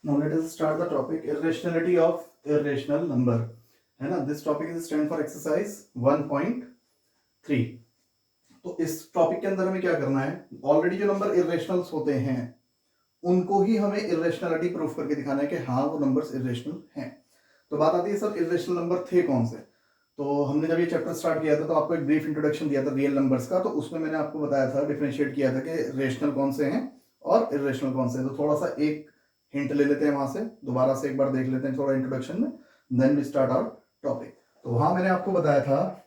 Now let us start the topic irrationality of irrational number. है ना, this topic is stand for exercise 1.3. तो इस topic के अंदर हमें क्या करना है, ऑलरेडी जो नंबर इरेशनल्स होते हैं उनको ही हमें इरेशनलिटी प्रूफ करके दिखाना है कि हाँ वो नंबर्स इरेशनल हैं. तो बात आती है सर इरेशनल नंबर थे कौन से. तो हमने जब ये चैप्टर स्टार्ट किया था तो आपको एक ब्रीफ इंट्रोडक्शन दिया था रियल नंबर्स का. तो उसमें मैंने आपको बताया था, डिफरेंशिएट किया था कि रेशनल कौन से हैं और इरेशनल कौन से हैं. तो थोड़ा सा एक हिंट ले लेते हैं वहां से, दोबारा से एक बार देख लेते हैं थोड़ा इंट्रोडक्शन में, then we start our topic. तो वहां मैंने आपको बताया था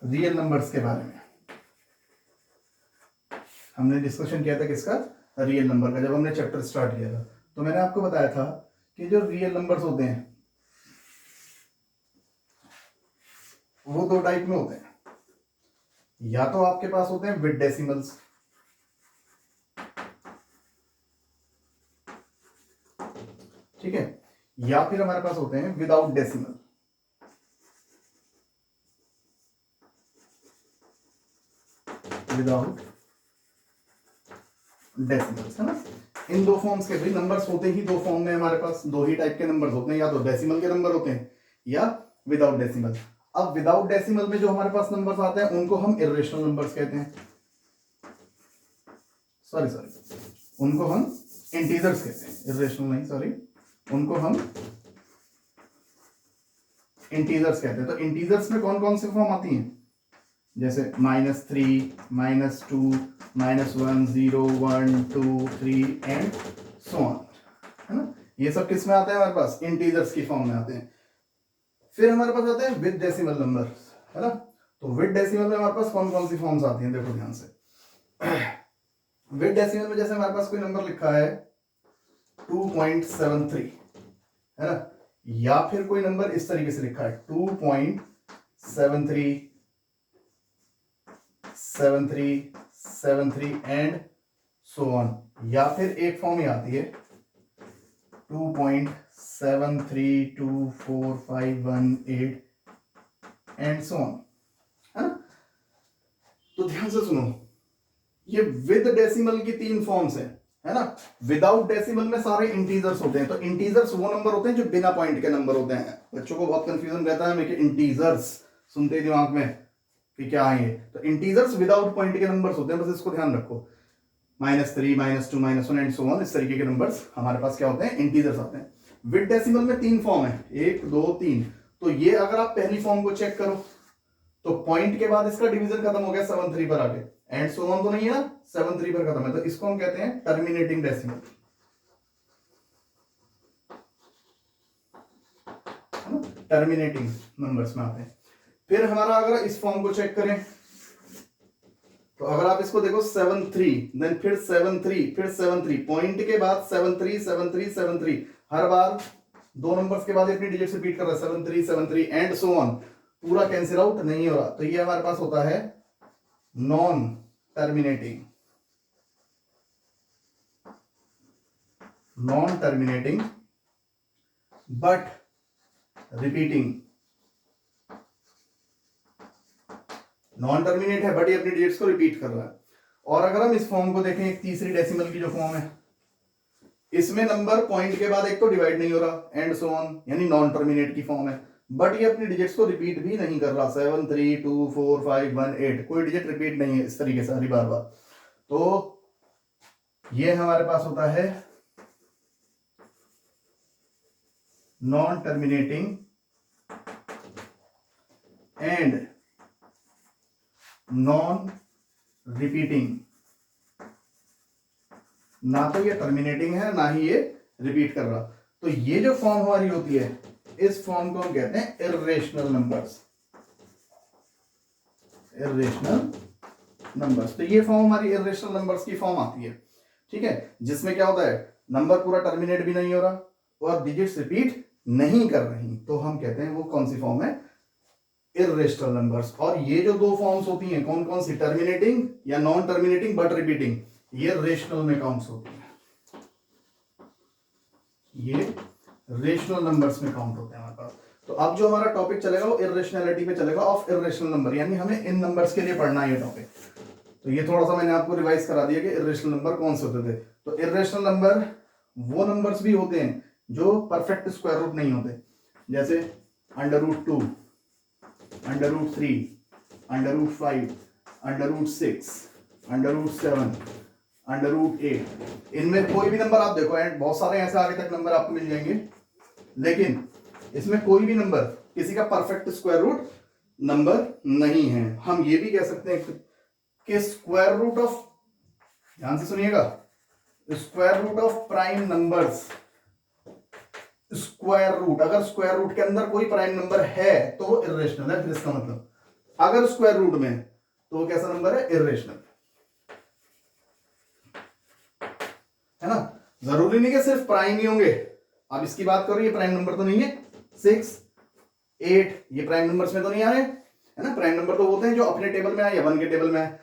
रियल नंबर्स के बारे में. हमने डिस्कशन किया था किसका, रियल नंबर का, जब हमने चैप्टर स्टार्ट किया था. तो मैंने आपको बताया था कि जो रियल नंबर्स होते हैं वो दो टाइप में होते हैं. या तो आपके पास होते हैं विद डेसिमल्स, ठीक है, या फिर हमारे पास होते हैं विदाउट डेसिमल. विदाउट डेसिमल्स, है ना. इन दो फॉर्म्स के भी नंबर्स होते ही दो फॉर्म में, हमारे पास दो ही टाइप के नंबर्स होते हैं, या तो डेसिमल के नंबर होते हैं या विदाउट डेसिमल. अब विदाउट डेसिमल में जो हमारे पास नंबर्स आते हैं उनको हम इरेशनल नंबर्स कहते हैं. सॉरी उनको हम इंटीजर्स कहते हैं. इरेशनल नहीं, सॉरी, उनको हम इंटीजर्स कहते हैं. तो इंटीजर्स में कौन कौन सी फॉर्म आती हैं, जैसे -3, -2, -1, 0, 1, 2, 3 एंड सो ऑन, है ना. ये सब किस में आते हैं, हमारे पास इंटीजर्स की फॉर्म में आते हैं. फिर हमारे पास आते हैं विद डेसिमल नंबर, है ना. तो विद डेसिमल में हमारे पास कौन कौन सी फॉर्म्स आती हैं, देखो ध्यान से. विद डेसिमल में जैसे हमारे पास कोई नंबर लिखा है 2.73, है ना, या फिर कोई नंबर इस तरीके से लिखा है 2.73, 73 एंड सो ऑन, या फिर एक फॉर्म ही आती है 2.732451 एंड सो ऑन, है ना. तो ध्यान से सुनो, ये विद डेसिमल की तीन फॉर्म्स हैं, है ना. विदाउट डेसिमल में सारे इंटीजर्स होते हैं. तो इंटीजर्स वो नंबर होते हैं जो बिना पॉइंट के नंबर होते हैं. बच्चों को बहुत कंफ्यूजन रहता है कि इंटीजर्स सुनते ही दिमाग में कि क्या है ये. तो इंटीजर्स विदाउट पॉइंट के नंबर्स होते हैं, बस इसको ध्यान रखो. -3, -2, -1 एंड सो ऑन, इस तरीके के नंबर्स हमारे पास क्या होते हैं, इंटीजर्स आते हैं. विद डेसिमल में तीन फॉर्म है, 1, 2, 3. तो ये अगर आप पहली फॉर्म को चेक करो तो पॉइंट के बाद इसका डिवीजन खत्म हो गया 73 पर आके, एंड सो ऑन तो नहीं है ना, 73 पर खत्म है. तो इसको हम कहते हैं टर्मिनेटिंग डेसिमल, है ना. टर्मिनेटिंग नंबर्स में आते हैं. फिर हमारा अगर इस फॉर्म को चेक करें तो अगर आप इसको देखो 73, देन फिर 73, फिर 73, पॉइंट के बाद 73, 73, 73, हर बार दो नंबर्स के बाद अपनी डिजिट्स रिपीट कर रहा है 73, 73 एंड सो ऑन, पूरा कैंसिल आउट नहीं हो रहा. तो ये हमारे पास होता है non terminating, non terminating but repeating. Non terminate है बट ये अपनी डिजिट्स को रिपीट कर रहा है. और अगर हम इस फॉर्म को देखें, एक तीसरी डेसिमल की जो फॉर्म है, इसमें नंबर पॉइंट के बाद एक तो डिवाइड नहीं हो रहा एंड सो ऑन, यानी नॉन टर्मिनेट की फॉर्म है, बट ये अपनी डिजिट्स को रिपीट भी नहीं कर रहा. 7, 3, 2, 4, 5, 1, 8, कोई डिजिट रिपीट नहीं है इस तरीके से हरी बार बार. तो ये हमारे पास होता है non terminating and non repeating. ना तो ये टर्मिनेटिंग है ना ही ये रिपीट कर रहा. तो ये जो फॉर्म हमारी होती है, इस फॉर्म को हम कहते हैं इरेशनल नंबर्स. Irrational numbers. तो ये फॉर्म हमारी इरेशनल नंबर्स की फॉर्म आती है, ठीक है, जिसमें क्या होता है, नंबर पूरा टर्मिनेट भी नहीं हो रहा और डिजिट्स रिपीट नहीं कर रही. तो हम कहते हैं वो कौन सी फॉर्म है, इरेशनल नंबर्स. और ये जो दो फॉर्म्स होती हैं कौन कौन सी, टर्मिनेटिंग या नॉन टर्मिनेटिंग बट रिपीटिंग, ये रेशनल में काउंट्स होती हैं. ये रेशनल नंबर्स में काउंट होते हैं हमारे पास. तो अब जो हमारा टॉपिक चलेगा वो इरेशनलिटी पे चलेगा ऑफ इरेशनल नंबर, यानी हमें इन नंबर्स के लिए पढ़ना है ये टॉपिक. तो ये थोड़ा सा मैंने आपको रिवाइज करा दिया कि इरेशनल नंबर कौन से होते थे. तो इरेशनल नंबर वो नंबर्स भी होते हैं जो परफेक्ट स्क्वायर रूट नहीं होते, जैसे √2, √3, √5, √6, √7, √8। इनमें कोई भी नंबर आप देखो, एंड बहुत सारे ऐसे आगे तक नंबर आपको मिल जाएंगे, लेकिन इसमें कोई भी नंबर किसी का परफेक्ट स्क्वायर रूट नंबर नहीं है। हम ये भी कह सकते हैं कि स्क्वायर रूट ऑफ, ध्यान से सुनिएगा, square root of prime numbers, square root, अगर स्क्वायर रूट के अंदर कोई प्राइम नंबर है तो वो इर्रेशनल है। फिर इसका मतलब अगर स्क्वायर रूट में तो वो कैसा नंबर है? इर्रेशनल, है ना। जरूरी नहीं कि सिर्फ प्राइम ही होंगे। अब इसकी बात करो, ये प्राइम नंबर तो नहीं है, 6, 8 ये प्राइम नंबर्स में तो नहीं आ रहे, है ना। प्राइम नंबर तो होते हैं जो अपने टेबल में आए या 1 के टेबल में आए,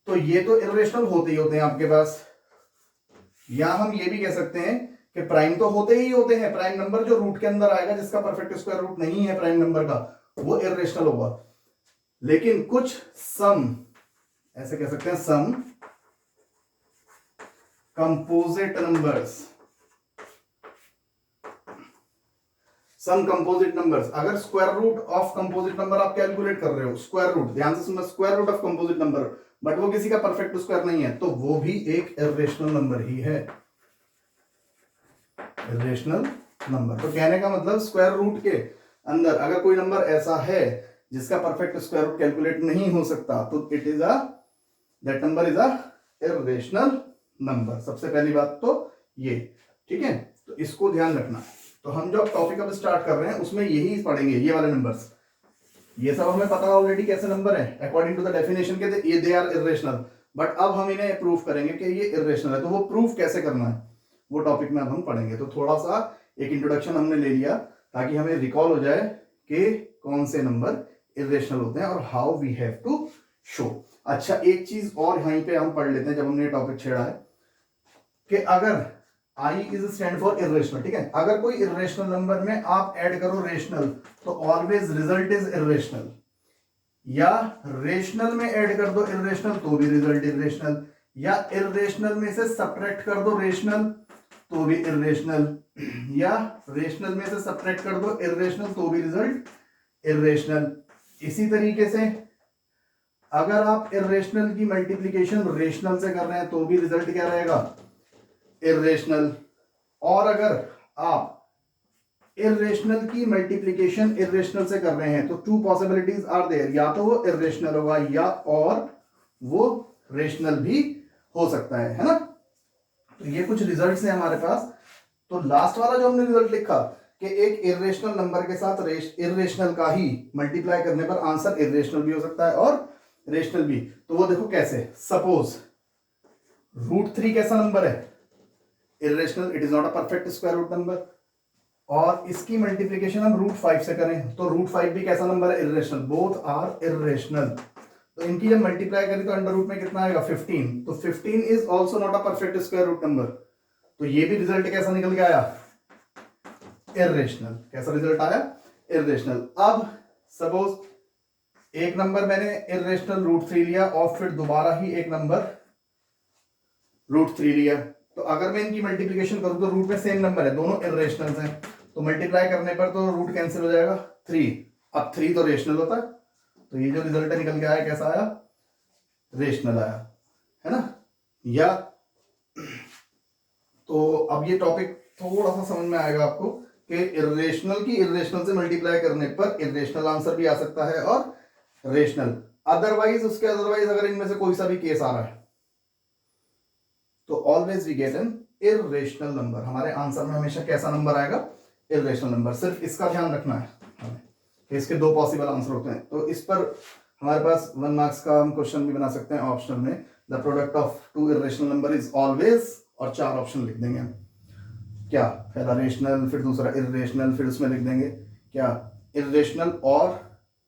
तो ये तो इर्रेशनल होते ही होते हैं आपके पास। या हम ये भी कह सकते हैं कि प्राइम तो होते ही होते हैं, प्राइम नंबर जो रूट के अंदर आएगा जिसका परफेक्ट स्क्वायर रूट नहीं है प्राइम नंबर का, वो इर्रेशनल होगा। लेकिन कुछ सम, ऐसे कह सकते हैं some composite numbers, some composite numbers, अगर square root of composite number आप कैलकुलेट कर रहे हो, स्क्वायर रूट, ध्यान से सुनना, square root of composite number, but वो किसी का परफेक्ट स्क्वायर नहीं है, तो वो भी एक इर्रेशनल नंबर ही है, इर्रेशनल नंबर। तो कहने का मतलब स्क्वायर रूट के अंदर अगर कोई नंबर ऐसा है जिसका परफेक्ट स्क्वायर रूट कैलकुलेट नहीं हो सकता, तो it is that number is irrational number. सबसे पहली बात तो ये, ठीक है, तो इसको ध्यान रखना। तो हम जो टॉपिक अब स्टार्ट कर रहे हैं उसमें यही पढ़ेंगे, ये वाले नंबर्स। ये सब हमें पता ऑलरेडी कैसे नंबर है अकॉर्डिंग टू द डेफिनेशन के, ये दे आर इर्रेशनल, बट अब हम इन्हें प्रूफ करेंगे कि ये इर्रेशनल है। तो वो प्रूफ कैसे करना है वो टॉपिक में अब हम पढ़ेंगे। तो थोड़ा सा एक इंट्रोडक्शन हमने ले लिया ताकि हमें रिकॉल हो जाए कि कौन से नंबर इर्रेशनल होते हैं और how we have to show. अच्छा, एक चीज और यहीं पे हम पढ़ लेते हैं जब हमने टॉपिक छेड़ा है कि अगर I is stand for irrational, ठीक है, अगर कोई इर्रेशनल नंबर में आप ऐड करो रेशनल तो ऑलवेज रिजल्ट इज इर्रेशनल, या रेशनल में ऐड कर दो इर्रेशनल तो भी रिजल्ट इर्रेशनल, या इर्रेशनल में से सब्ट्रैक्ट कर दो रेशनल तो भी इर्रेशनल, या रेशनल में से सब्ट्रैक्ट कर दो इर्रेशनल तो भी रिजल्ट इर्रेशनल। इसी तरीके से अगर आप इर्रेशनल की मल्टीप्लिकेशन रेशनल से कर रहे हैं तो भी रिजल्ट क्या रहेगा? इर्रेशनल। और अगर आप इर्रेशनल की मल्टीप्लिकेशन इर्रेशनल से कर रहे हैं तो 2 पॉसिबिलिटीज आर देयर, या तो वो इर्रेशनल होगा या और वो रेशनल भी हो सकता है ना। तो ये कुछ रिजल्ट्स हैं हमारे पास। तो लास्ट वाला जो हमने रिजल्ट लिखा कि एक इर्रेशनल नंबर के साथ इर्रेशनल का ही मल्टीप्लाई करने पर आंसर इर्रेशनल भी हो सकता है और रेशनल भी। तो वो देखो कैसे, सपोज √3 कैसा नंबर है? Irrational, it is not a perfect square root number, और इसकी मल्टीप्लिकेशन हम √5 से करें तो √5 भी कैसा नंबर है? Irrational, both are irrational. तो इनकी जब मल्टीप्लाई करें तो अंडर रूट में कितना आएगा? 15। तो 15 is also not a perfect square root number, तो ये भी रिजल्ट कैसा निकल के आया? इर्रेशनल। कैसा रिजल्ट आया? इर्रेशनल। अब सपोज एक नंबर मैंने इर्रेशनल √3 लिया और फिर दोबारा ही एक नंबर √3 लिया, तो अगर मैं इनकी मल्टीप्लिकेशन करूं तो रूट में सेम नंबर है, दोनों इर्रेशनल्स हैं, तो मल्टीप्लाई करने पर तो रूट कैंसिल हो जाएगा, 3। अब 3 तो रेशनल होता है, तो ये जो रिजल्ट निकल के आया कैसा आया? रेशनल आया, है ना। या तो अब ये टॉपिक थोड़ा सा समझ में आएगा आपको कि इर्रेशनल की इर्रेशनल से मल्टीप्लाई करने पर इर्रेशनल आंसर भी आ सकता है और रेशनल। अदरवाइज अगर इनमें से कोई सा भी केस आ रहा है तो always we get an irrational number. हमारे आंसर में हमेशा कैसा नंबर आएगा? Irrational number. सिर्फ इसका ध्यान रखना है हमें कि इसके 2 पॉसिबल आंसर होते हैं। तो इस पर हमारे पास 1 मार्क्स का हम क्वेश्चन भी बना सकते हैं ऑप्शनल में, the product of 2 irrational number is always, और 4 ऑप्शन लिख देंगे हम। क्या? पहला रेशनल, फिर दूसरा इर्रेशनल, फिर उसमें लिख देंगे क्या? इर्रेशनल और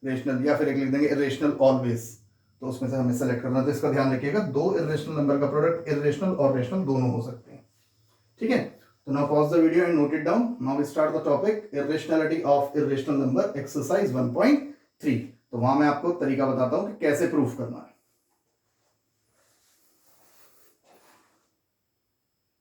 रेशनल, या फिर एक लिख देंगे इर्रेशनल ऑलवेज। तो उसमें से हमें सेलेक्ट करना है। तो इसका ध्यान रखिएगा, 2 इर्रेशनल नंबर का प्रोडक्ट इर्रेशनल और रेशनल दोनों हो सकते हैं, ठीक है। तो now pause the video and note it down. Now we start the topic irrationality of irrational number, exercise 1.3। तो वहां मैं आपको तरीका बताता हूं कि कैसे प्रूफ करना है।